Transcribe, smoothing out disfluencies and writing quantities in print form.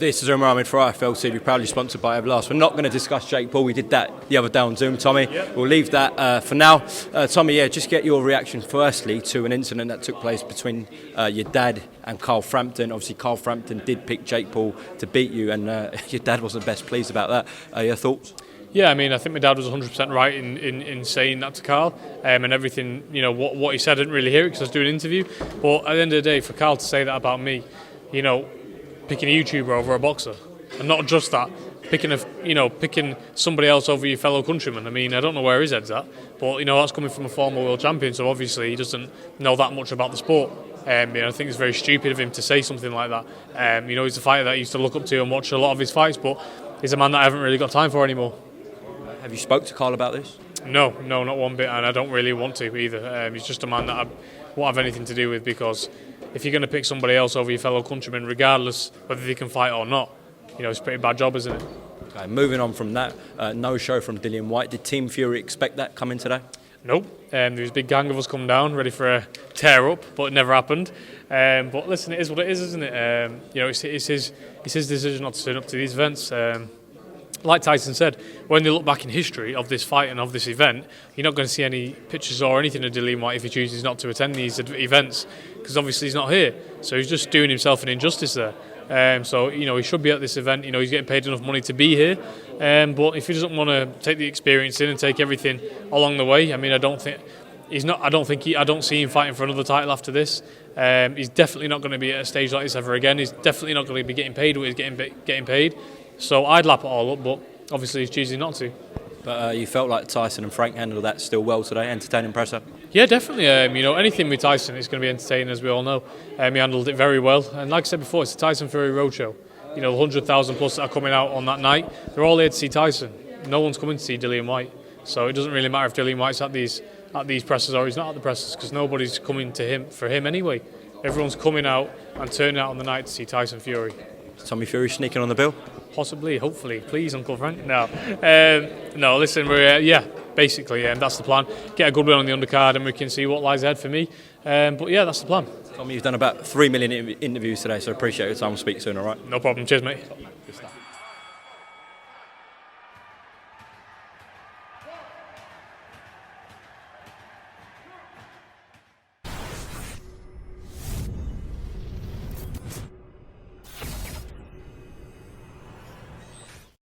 This is Umar Ahmed for IFL TV, proudly sponsored by Everlast. We're not going to discuss Jake Paul. We did that the other day on Zoom, Tommy. Yep. We'll leave that for now. Tommy, just get your reaction firstly to an incident that took place between your dad and Carl Frampton. Obviously, Carl Frampton did pick Jake Paul to beat you, and your dad wasn't best pleased about that. Your thoughts? Yeah, I mean, I think my dad was 100% right in saying that to Carl, and everything, what he said, I didn't really hear it because I was doing an interview. But at the end of the day, for Carl to say that about me, picking a YouTuber over a boxer, and not just that, picking somebody else over your fellow countryman. I mean, I don't know where his head's at, but that's coming from a former world champion, so obviously he doesn't know that much about the sport. I think it's very stupid of him to say something like that. He's a fighter that I used to look up to and watch a lot of his fights, but he's a man that I haven't really got time for anymore. Have you spoke to Carl about this? No, not one bit, and I don't really want to either. He's just a man that I won't have anything to do with, because if you're going to pick somebody else over your fellow countrymen, regardless whether they can fight or not, it's a pretty bad job, isn't it? Okay, moving on from that, no show from Whyte. Did Team Fury expect that coming today? Nope. There was a big gang of us come down, ready for a tear up, but it never happened. But listen, it is what it is, isn't it? It's his decision not to turn up to these events. Like Tyson said, when they look back in history of this fight and of this event, you're not going to see any pictures or anything of Whyte if he chooses not to attend these events, because obviously he's not here. So he's just doing himself an injustice there. He should be at this event. He's getting paid enough money to be here. But if he doesn't want to take the experience in and take everything along the way, I mean, I don't see him fighting for another title after this. He's definitely not going to be at a stage like this ever again. He's definitely not going to be getting paid what he's getting paid. So I'd lap it all up, but obviously he's choosing not to. But you felt like Tyson and Frank handled that still well today, entertaining presser? Yeah, definitely. Anything with Tyson is going to be entertaining, as we all know. He handled it very well. And like I said before, it's the Tyson Fury Roadshow. 100,000 plus that are coming out on that night, they're all here to see Tyson. No one's coming to see Whyte. So it doesn't really matter if Whyte's at these presses or he's not at the presses, because nobody's coming to him for him anyway. Everyone's coming out and turning out on the night to see Tyson Fury. Is Tommy Fury sneaking on the bill? Possibly, hopefully. Please, Uncle Frank. No. Listen, we're, basically, that's the plan. Get a good win on the undercard and we can see what lies ahead for me. But that's the plan. Tommy, you've done about 3 million interviews today, so appreciate your time. We'll speak soon, all right? No problem. Cheers, mate.